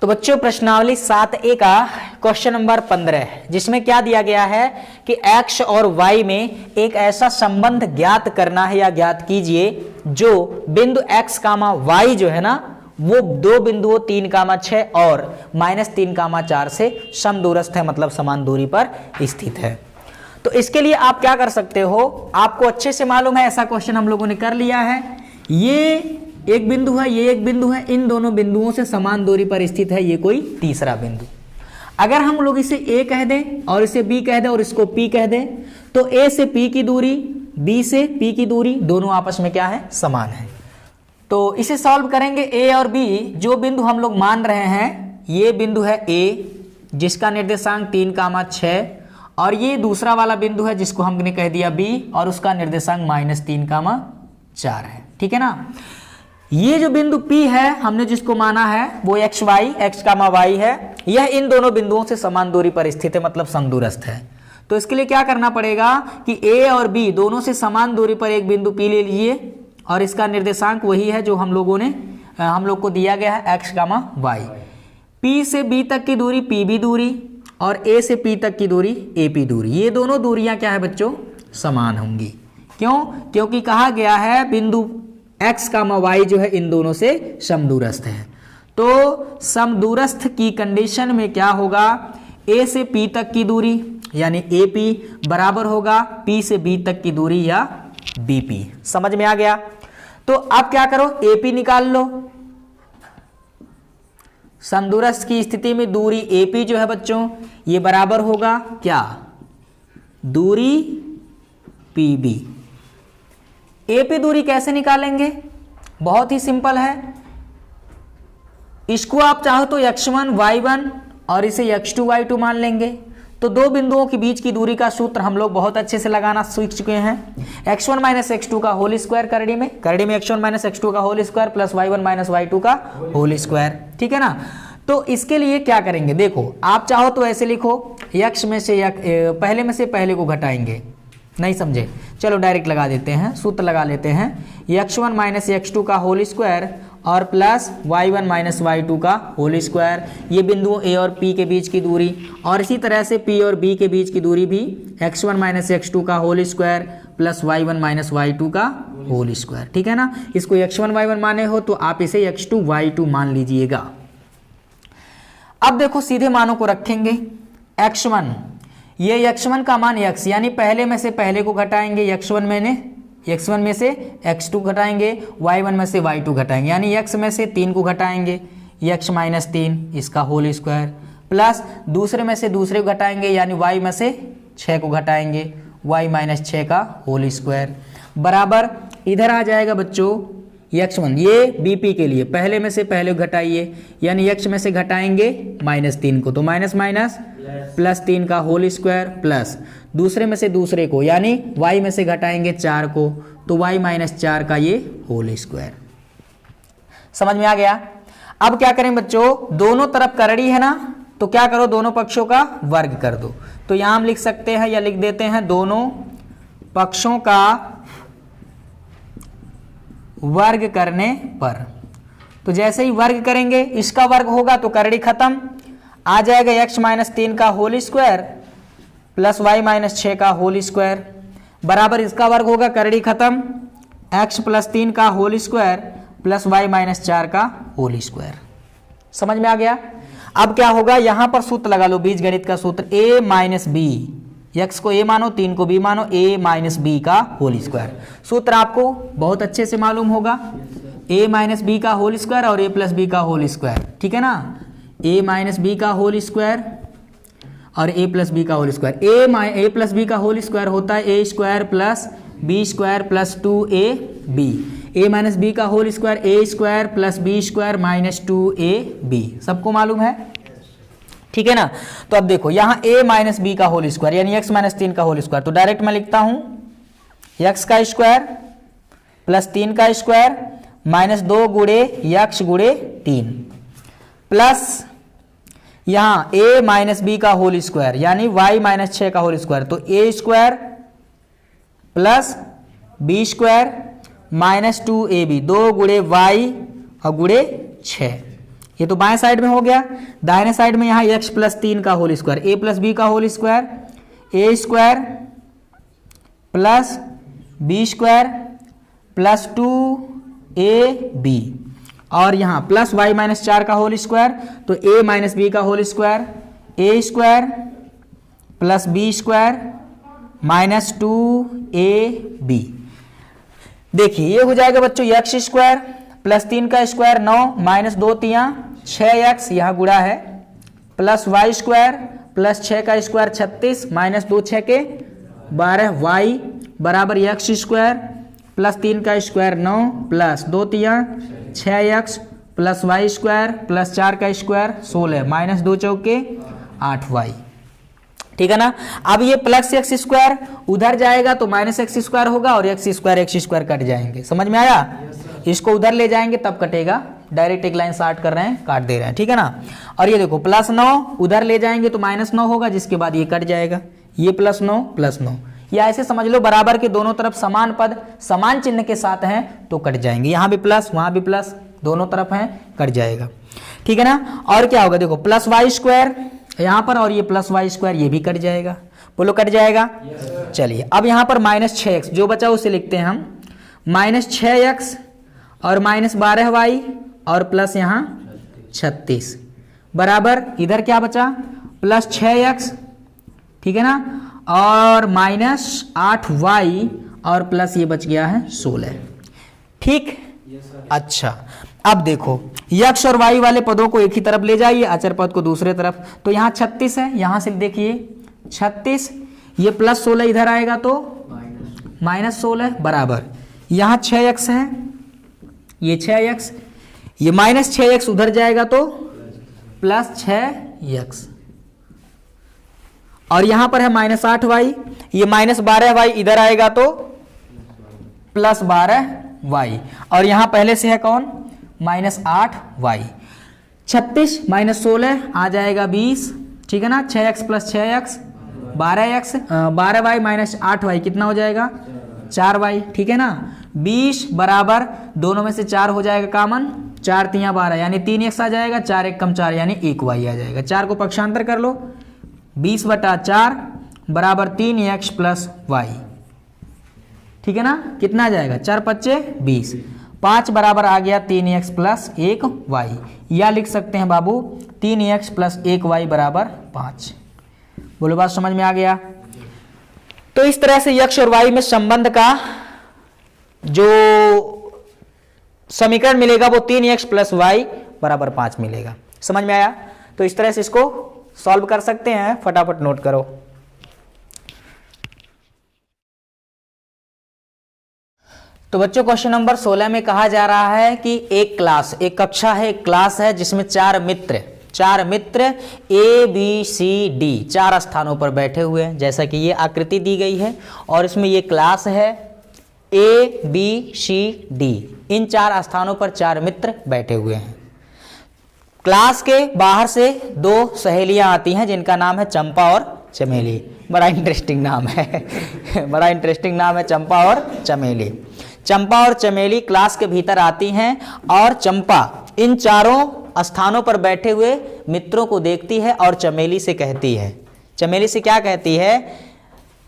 तो बच्चों प्रश्नावली 7A का क्वेश्चन नंबर 15 जिसमें क्या दिया गया है कि x और y में एक ऐसा संबंध ज्ञात करना है या ज्ञात कीजिए जो बिंदु x, y जो है ना वो दो बिंदुओं 3, 6 और -3, 4 से समदूरस्थ है, मतलब समान दूरी पर स्थित है। तो इसके लिए आप क्या कर सकते हो, आपको अच्छे से मालूम है, ऐसा क्वेश्चन हम लोगों ने कर लिया है। ये एक बिंदु है, ये एक बिंदु है, इन दोनों बिंदुओं से समान दूरी पर स्थित है ये कोई तीसरा बिंदु। अगर हम लोग इसे A कह दें और इसे B कह दें और इसको P कह दें तो A से P की दूरी, B से P की दूरी दोनों आपस में क्या है, समान है। तो इसे सॉल्व करेंगे A और B, जो बिंदु हम लोग मान रहे हैं ये बिंदु है A जिसका निर्देशांक 3, 6 और ये दूसरा वाला बिंदु है जिसको हमने कह दिया B और उसका निर्देशांक -3, 4 है। ठीक है ना। ये जो बिंदु P है हमने जिसको माना है वो x, y है, यह इन दोनों बिंदुओं से समान दूरी पर स्थित है, मतलब समदूरस्थ है। तो इसके लिए क्या करना पड़ेगा कि A और B दोनों से समान दूरी पर एक बिंदु P ले लीजिए और इसका निर्देशांक वही है जो हम लोग को दिया गया है x, y। P से B तक की दूरी PB दूरी और A से P तक की दूरी AP दूरी, ये दोनों दूरियां क्या है बच्चों, समान होंगी। क्यों? क्योंकि कहा गया है बिंदु x, y जो है इन दोनों से समदूरस्थ है। तो समदूरस्थ की कंडीशन में क्या होगा, A से P तक की दूरी यानी AP बराबर होगा P से B तक की दूरी या BP। समझ में आ गया। तो अब क्या करो, AP निकाल लो। समदूरस्थ की स्थिति में दूरी AP जो है बच्चों ये बराबर होगा क्या, दूरी PB। AP दूरी कैसे निकालेंगे, बहुत ही सिंपल है। इसको आप चाहो तो x1 y1 और इसे x2 y2 मान लेंगे। तो दो बिंदुओं के बीच की दूरी का सूत्र हम लोग बहुत अच्छे से लगाना सीख चुके हैं। x1 - x2 का होल स्क्वायर करड़ी में x1 - x2 का whole square plus y1 - y2 का होल स्क्वायर। ठीक है ना। तो इसके लिए क्या करेंगे, देखो आप चाहो तो ऐसे लिखो, x में से पहले में से पहले को घटाएंगे, नहीं समझे, चलो डायरेक्ट लगा देते हैं, सूत्र लगा लेते हैं। x1 - x2 का होल स्क्वायर और प्लस y1 - y2 का होल स्क्वायर, ये बिंदुओं A और P के बीच की दूरी, और इसी तरह से P और B के बीच की दूरी भी x1 - x2 का whole square plus y1 - y2 का होल स्क्वायर। ठीक है ना। इसको x1 y1 माने हो तो आप इसे x2 y2 मान लीजिएगा। अब देखो सीधे मानों को रखेंगे, x1, ये x1 का मान x यानी पहले में से पहले को घटाएंगे, x1 में से x2 घटाएंगे, y1 में से y2 घटाएंगे, यानी x में से 3 को घटाएंगे, x - 3 इसका होल स्क्वायर, प्लस दूसरे में से दूसरे को घटाएंगे यानी y में से 6 को घटाएंगे, y - 6 का होल स्क्वायर, बराबर इधर आ जाएगा बच्चों x1, ये BP के लिए पहले में से पहले घटाइए यानी x में से घटाएंगे -3 को तो माइनस प्लस 3 का होल स्क्वायर, प्लस दूसरे में से दूसरे को यानी y में से घटाएंगे 4 को तो y - 4 का ये होल स्क्वायर। समझ में आ गया। अब क्या करें बच्चों, दोनों तरफ करड़ी है ना, तो क्या करो, दोनों पक्षों का वर्ग कर दो। तो यहां हम लिख सकते हैं या लिख देते हैं, दोनों पक्षों का वर्ग करने पर। तो जैसे ही वर्ग करेंगे, इसका वर्ग होगा तो करड़ी खत्म, आ जाएगा x - 3 का होल स्क्वायर प्लस y - 6 का होल स्क्वायर, बराबर इसका वर्ग होगा, करड़ी खत्म, x + 3 का होल स्क्वायर प्लस y - 4 का होल स्क्वायर। समझ में आ गया। अब क्या होगा, यहां पर सूत्र लगा लो, बीजगणित का सूत्र, a - b, x को a मानो 3 को b मानो, a - b का होल स्क्वायर। सूत्र आपको बहुत अच्छे से मालूम होगा, a - b का होल स्क्वायर और a + b का होल स्क्वायर। ठीक है ना, a - b का होल स्क्वायर और a + b का होल स्क्वायर। a + b का होल स्क्वायर होता है a² + b² + 2ab, a - b का whole square a² + b² - 2ab, सबको मालूम है। ठीक है ना। तो अब देखो यहाँ a - b का होल स्क्वायर यानी x - 3 का होल स्क्वायर, तो डायरेक्ट मैं लिखता हूं x का स्क्वायर प्लस 3 का स्क्वायर -2 गुणे x गुणे 3 प्लस यहाँ a - b का होल स्क्वायर यानी y - 6 का होल स्क्वायर, तो a² प्लस b² - 2ab, 2 गुणे y और गुणे 6, ये तो बाएं साइड में हो गया। दाहिने साइड में यहाँ x प्लस 3 का whole square, a plus B का whole square, A square plus B square plus 2ab, और यहाँ प्लस y माइनस 4 का होल स्क्वायर, तो a माइनस बी का whole square, A square plus B square minus 2ab। देखिए ये हो जाएगा बच्चों x स्क्वायर प्लस 3 का स्क्वायर 9 माइनस 2 तियां 6x, यहाँ गुणा है, प्लस y स्क्वायर प्लस 6 का स्क्वायर 36 माइनस 2 6 के 12y बराबर x स्क्वायर प्लस 3 का स्क्वायर 9 प्लस 2 तियां 6x plus y square plus 4 का स्क्वायर 16 माइनस 2 चौके 8y। ठीक है ना। अब ये प्लस एक्स स्क्वायर उधर जाएगा तो माइनस एक्स स्क्वायर होगा और एक्स स्क्वायर कट जाएंगे। समझ में आया? इसको उधर ले जाएंगे तब कटेगा। डायरेक्ट एक लाइन स्टार्ट कर रहे हैं, काट दे रहे हैं। ठीक है ना। और ये देखो प्लस 9 उधर ले जाएंगे तो माइनस 9 होगा, जिसके बाद ये कट जाएगा। ये प्लस 9 या ऐसे समझ लो बराबर के दोनों तरफ समान पद समान चिन्ह के साथ हैं तो कट जाएंगे। यहाँ भी प्लस वहां भी प्लस, दोनों तरफ हैं, कट जाएगा। ठीक है ना। और क्या होगा देखो प्लस वाई स्क्वायर यहाँ पर और ये प्लस वाई स्क्वायर ये भी कट जाएगा। बोलो कट जाएगा। चलिए अब यहाँ पर माइनस 6x जो बचा उसे लिखते हैं हम, माइनस 6x और माइनस 12y और प्लस यहाँ 36 बराबर इधर क्या बचा प्लस 6x, ठीक है ना, और माइनस 8y और प्लस ये बच गया है 16। ठीक। अच्छा अब देखो यक्ष और वाई वाले पदों को एक ही तरफ ले जाइए, अचर पद को दूसरे तरफ। तो यहाँ 36 है, यहां से देखिए 36, ये प्लस 16 इधर आएगा तो माइनस 16 बराबर यहाँ 6x है, ये 6x, ये माइनस 6x उधर जाएगा तो प्लस 6x, और यहां पर है माइनस 8y, ये माइनस 12y इधर आएगा तो प्लस 12y, और यहां पहले से है कौन माइनस 8y। 36 माइनस 16 आ जाएगा 20, ठीक है ना। 6x plus 6x 12x, 12y minus 8y कितना हो जाएगा 4y, ठीक है ना। 20 बराबर दोनों में से 4 हो जाएगा कॉमन, 4 तियां 12 यानी 3x आ जाएगा, 4 1 कम 4 यानी 1y आ जाएगा। 4 को पक्षांतर कर लो, 20/4 बराबर 3x प्लस y, ठीक है ना। कितना आ जाएगा 4 5 20, 5 बराबर आ गया 3x प्लस 1y, या लिख सकते हैं बाबू 3x प्लस 1y बराबर 5। बोलो बात समझ में आ गया। तो इस तरह से यक्ष और वाई में संबंध का जो समीकरण मिलेगा वो 3x प्लस y बराबर 5 मिलेगा। समझ में आया। तो इस तरह से इसको सॉल्व कर सकते हैं, फटाफट नोट करो। तो बच्चों क्वेश्चन नंबर 16 में कहा जा रहा है कि एक क्लास, एक कक्षा है, एक क्लास है जिसमें चार मित्र ए बी सी डी 4 स्थानों पर बैठे हुए हैं, जैसा कि ये आकृति दी गई है। और इसमें ये क्लास है ए बी सी डी, इन 4 स्थानों पर 4 मित्र बैठे हुए हैं। क्लास के बाहर से 2 सहेलियां आती हैं जिनका नाम है चंपा और चमेली। बड़ा इंटरेस्टिंग नाम है बड़ा इंटरेस्टिंग नाम है चंपा और चमेली। चंपा और चमेली क्लास के भीतर आती हैं और चंपा इन 4 स्थानों पर बैठे हुए मित्रों को देखती है और चमेली से कहती है, चमेली से क्या कहती है,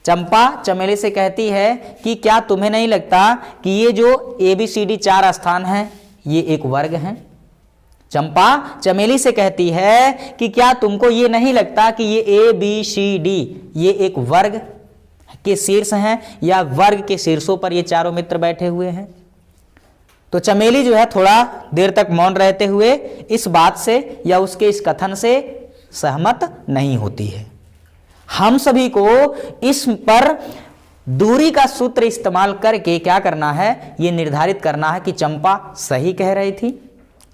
चंपा चमेली से कहती है कि क्या तुम्हें नहीं लगता कि ये जो ABCD 4 स्थान हैं ये एक वर्ग हैं। चंपा चमेली से कहती है कि क्या तुमको ये नहीं लगता कि ये ABCD ये एक वर्ग के शीर्ष हैं, या वर्ग के शीर्षों पर ये 4 मित्र बैठे हुए हैं। तो चमेली जो है थोड़ा देर तक मौन रहते हुए इस बात से या उसके इस कथन से सहमत नहीं होती है। हम सभी को इस पर दूरी का सूत्र इस्तेमाल करके क्या करना है, ये निर्धारित करना है कि चंपा सही कह रही थी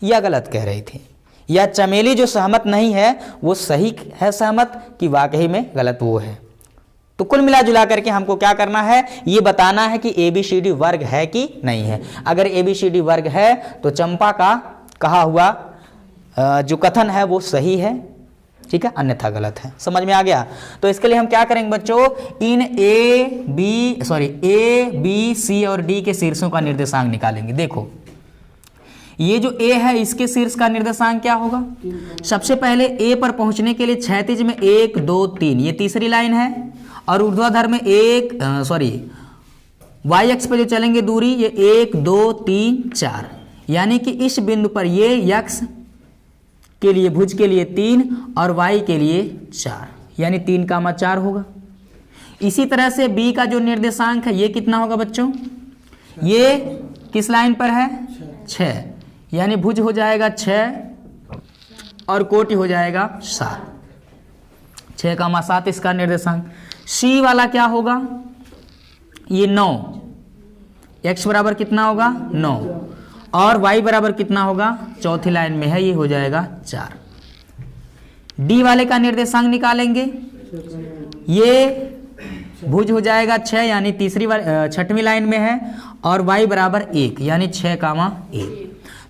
या गलत कह रही थी, या चमेली जो सहमत नहीं है वो सही है सहमत कि वाकई में गलत वो है। तो कुल मिला जुला करके हमको क्या करना है, ये बताना है कि ABCD वर्ग है कि नहीं है। अगर ABCD वर्ग है तो चंपा का कहा हुआ जो कथन है वो सही है, ठीक है, अन्यथा गलत है। समझ में आ गया। तो इसके लिए हम क्या करेंगे बच्चों, इन A, B, C और D के शीर्षों का निर्देशांक निकालेंगे। देखो ये जो ए है इसके शीर्ष का निर्देशांक क्या होगा? सबसे पहले ए पर पहुंचने के लिए क्षैतिज में 1 2 3 ये तीसरी लाइन है, और ऊर्ध्वाधर में वाई अक्ष पे जो चलेंगे दूरी ये 1 2 3 4, यानी कि इस बिंदु पर ये यक्ष के लिए भुज के लिए 3 और वाई के लिए 4, यानी 3,4 होगा। इसी तरह से बी का जो निर्देशांक है ये कितना होगा बच्चों? ये किस लाइन पर है? 6, यानी भुज हो जाएगा 6 और कोटि हो जाएगा 7, 6,7 इसका निर्देशांक। सी वाला क्या होगा? ये 9, x बराबर कितना होगा? 9, और y बराबर कितना होगा? चौथी लाइन में है, ये हो जाएगा 4। डी वाले का निर्देशांक निकालेंगे, ये भुज हो जाएगा 6, यानी छठवीं लाइन में है, और y बराबर 1, यानी 6,1।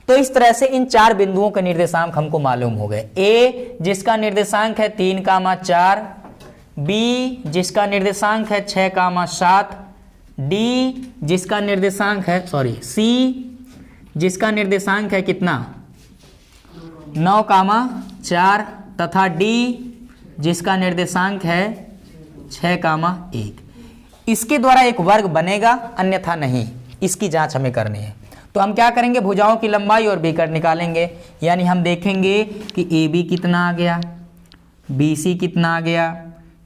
तो इस तरह से इन 4 बिंदुओं के निर्देशांक हमको मालूम हो गए। ए जिसका निर्देशांक है 3,4, बी जिसका निर्देशांक है 6,7, डी जिसका निर्देशांक है सी जिसका निर्देशांक है कितना? 9,4, तथा डी जिसका निर्देशांक है 6,1। इसके द्वारा एक वर्ग बनेगा, अन्यथा नहीं। इसकी जांच हमें करनी है। तो हम क्या करेंगे? भुजाओं की लंबाई और विकर्ण निकालेंगे, यानी हम देखेंगे कि ए बी कितना आ गया, बी सी कितना आ गया,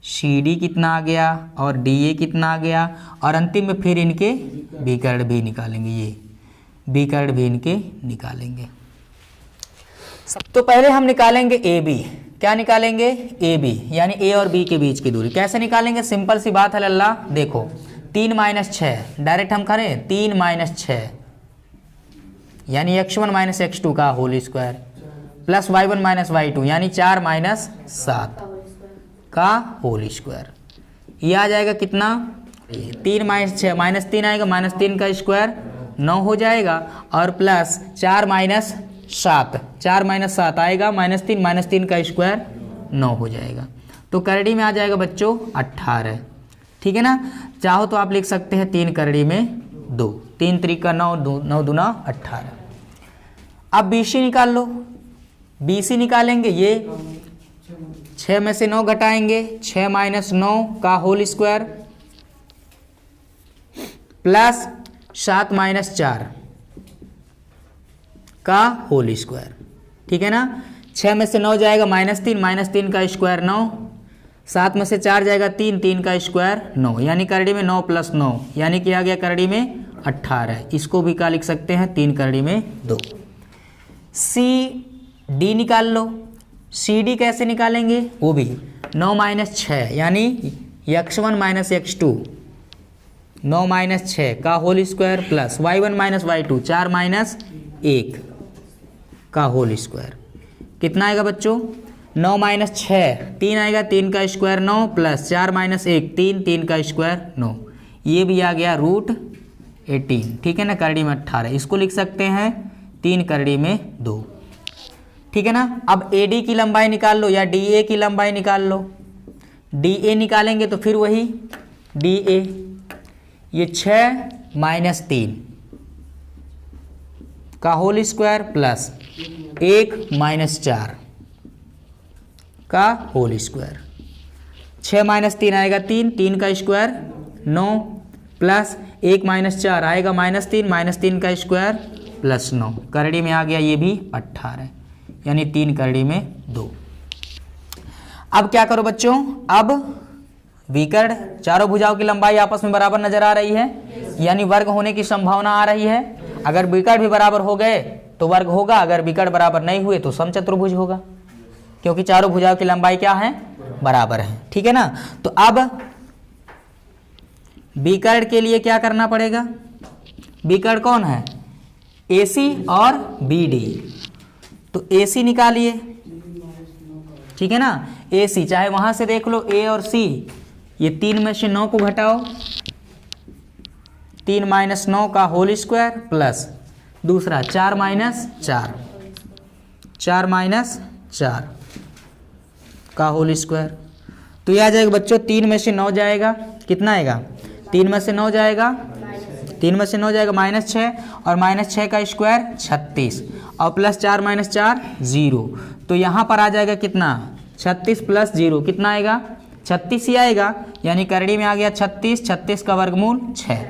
सी डी कितना आ गया, और डी ए कितना आ गया, और अंतिम में फिर इनके विकर्ण भी निकालेंगे। ये विकर्ण भी इनके निकालेंगे। तो पहले हम निकालेंगे ए बी। क्या निकालेंगे? ए बी, यानी ए और बी के बीच की दूरी। कैसे निकालेंगे? सिंपल सी बात है लल्ला। देखो 3 - 6, डायरेक्ट हम करें 3 - 6, यानी x1 - x2 का whole square, plus y1 - y2, यानी 4 - 7 का होल स्क्वायर। ये आ जाएगा कितना? 3 - 6 -3 आएगा, -3 का स्क्वायर 9 हो जाएगा, और प्लस 4 - 7, 4 - 7 आएगा, -3 का स्क्वायर 9 हो जाएगा। तो करड़ी में आ जाएगा बच्चों 18। ठीक है ना? चाहो तो आप लिख सकते हैं 3 करड़ी में 2, 3 त्रिक का 9, 9 दूना 18। अब बीसी निकाल लो। बीसी निकालेंगे, ये 6 में से 9 घटाएंगे, 6 - 9 का होल स्क्वायर, प्लस 7 - 4 का होल स्क्वायर। ठीक है ना? 6 में से 9 जाएगा -3 का स्क्वायर 9, 7 में से 4 जाएगा 3 का स्क्वायर 9, यानी करड़ी में 9 + 9, यानी कि आ गया करड़ी में 18। इसको भी क्या लिख सकते हैं? 3 करड़ी में 2। सी डी निकाल लो। सी डी कैसे निकालेंगे? वो भी 9 - 6, यानी x1 - x2, 9 - 6 का whole square, plus y1 - y2, 4 - 1 का होल स्क्वायर। कितना आएगा बच्चों? 9 - 6, 3 आएगा, 3 का स्क्वायर 9, प्लस 4 - 1, 3 का स्क्वायर 9। ये भी आ गया √18। ठीक है ना? करड़ी में 18, इसको लिख सकते हैं 3 करड़ी में 2। ठीक है ना? अब ए डी की लंबाई निकाल लो, या डी ए की लंबाई निकाल लो। डी ए निकालेंगे तो फिर वही डी ए, ये 6 - 3 का होल स्क्वायर, प्लस 1 - 4 का होल स्क्वायर। 6 - 3 आएगा 3 का स्क्वायर 9, प्लस 1 - 4 आएगा -3 का स्क्वायर प्लस 9। करड़ी में आ गया ये भी 18, यानी 3 करड़ी में 2। अब क्या करो बच्चों? अब विकर्ण, चारों भुजाओं की लंबाई आपस में बराबर नजर आ रही है, यानी वर्ग होने की संभावना आ रही है। अगर विकर्ण भी बराबर हो गए तो वर्ग होगा, अगर विकर्ण बराबर नहीं हुए तो समचतुर्भुज होगा, क्योंकि चारों भुजाओं की लंबाई क्या है? बराबर है। ठीक है ना? तो अब विकर्ण के लिए क्या करना पड़ेगा? विकर्ण कौन है? AC और BD। तो AC निकालिए। ठीक है ना? AC चाहे वहां से देख लो A और C, ये 3 में से 9 को घटाओ, 3 - 9 का होल स्क्वायर, प्लस दूसरा 4 - 4 का होल स्क्वायर। तो यह आ जाएगा बच्चों 3 में से 9 जाएगा, कितना आएगा? 3 में से 9 जाएगा 3 में से 9 जाएगा -6 और -6 का स्क्वायर 36 और +4 - 4 0। तो यहाँ पर आ जाएगा कितना 36 + 0 कितना आएगा 36 ही आएगा, यानी करड़ी में आ गया 36, 36 का वर्गमूल 6।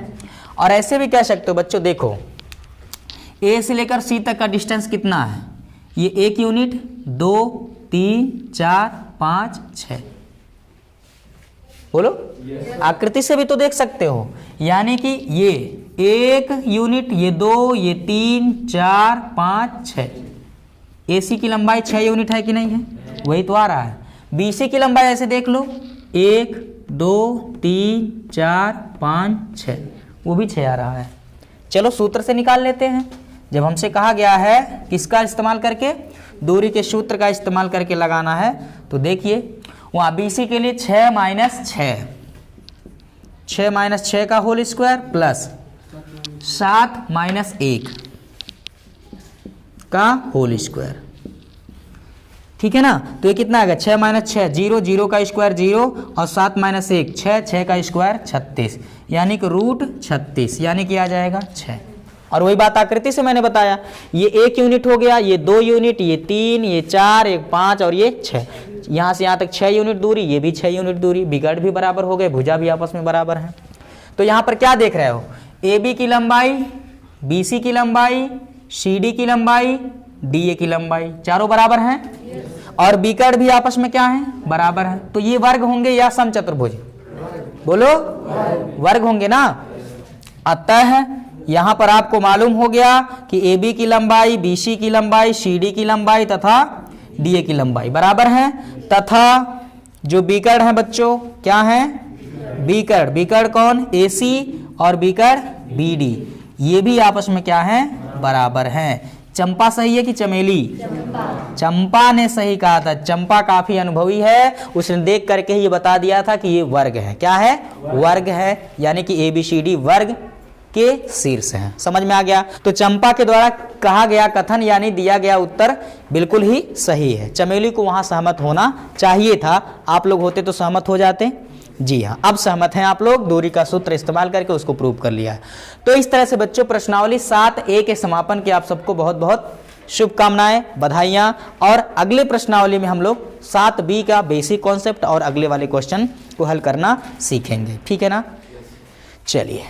और ऐसे भी कह सकते हो बच्चों, देखो ए से लेकर सी तक का डिस्टेंस कितना है, ये 1 यूनिट, 2, 3, 4, 5, 6। बोलो आकृति से भी तो देख सकते हो, यानी कि ये 1 यूनिट, ये 2, ये 3, 4, 5, 6। AC की लंबाई 6 यूनिट है कि नहीं है, वही तो आ रहा है। BC की लंबाई ऐसे देख लो 1, 2, 3, 4, 5, 6, वो भी 6 आ रहा है। चलो सूत्र से निकाल लेते हैं। जब हमसे कहा गया है किसका इस्तेमाल करके, दूरी के सूत्र का इस्तेमाल करके लगाना है, तो देखिए वहाँ BC के लिए 6 - 6 का होल स्क्वायर प्लस 7 - 1 का होल स्क्वायर, ठीक है ना। तो ये कितना आएगा 6 - 6 0, 0 का स्क्वायर 0 और 7 - 1 6, 6 का स्क्वायर 36, यानी कि √36, यानी कि आ जाएगा 6। और वही बात आकृति से मैंने बताया, ये 1 यूनिट हो गया, ये 2 यूनिट, ये 3, ये 4, ये 5 और ये 6। यहाँ से यहाँ तक 6 यूनिट दूरी, ये भी 6 यूनिट दूरी, बिगड़ भी बराबर हो गए, भुजा भी आपस में बराबर है। तो यहाँ पर क्या देख रहे हो, AB की लंबाई, BC की लंबाई, CD की लंबाई, DA की लंबाई, चारों बराबर हैं और बिकट भी आपस में क्या है बराबर है। तो ये वर्ग होंगे या समचतुर्भुज, बोलो वर्ग होंगे ना। अतः यहां पर आपको मालूम हो गया कि AB की लंबाई, BC की लंबाई, CD की लंबाई तथा DA की लंबाई बराबर है, तथा जो बिकट है बच्चों क्या है, बिकट कौन, AC और बिकट BD, ये भी आपस में क्या है बराबर हैं। चंपा सही है कि चमेली, चंपा ने सही कहा था। चंपा काफी अनुभवी है, उसने देख करके ही ये बता दिया था कि ये वर्ग है, क्या है वर्ग है, यानी कि ABCD वर्ग के शीर्ष हैं। समझ में आ गया। तो चंपा के द्वारा कहा गया कथन यानी दिया गया उत्तर बिल्कुल ही सही है। चमेली को वहां सहमत होना चाहिए था, आप लोग होते तो सहमत हो जाते। जी हाँ, अब सहमत हैं आप लोग, दूरी का सूत्र इस्तेमाल करके उसको प्रूव कर लिया है। तो इस तरह से बच्चों प्रश्नावली 7A के समापन के आप सबको बहुत बहुत शुभकामनाएं, बधाइयां। और अगले प्रश्नावली में हम लोग 7B का बेसिक कॉन्सेप्ट और अगले वाले क्वेश्चन को हल करना सीखेंगे, ठीक है ना। चलिए।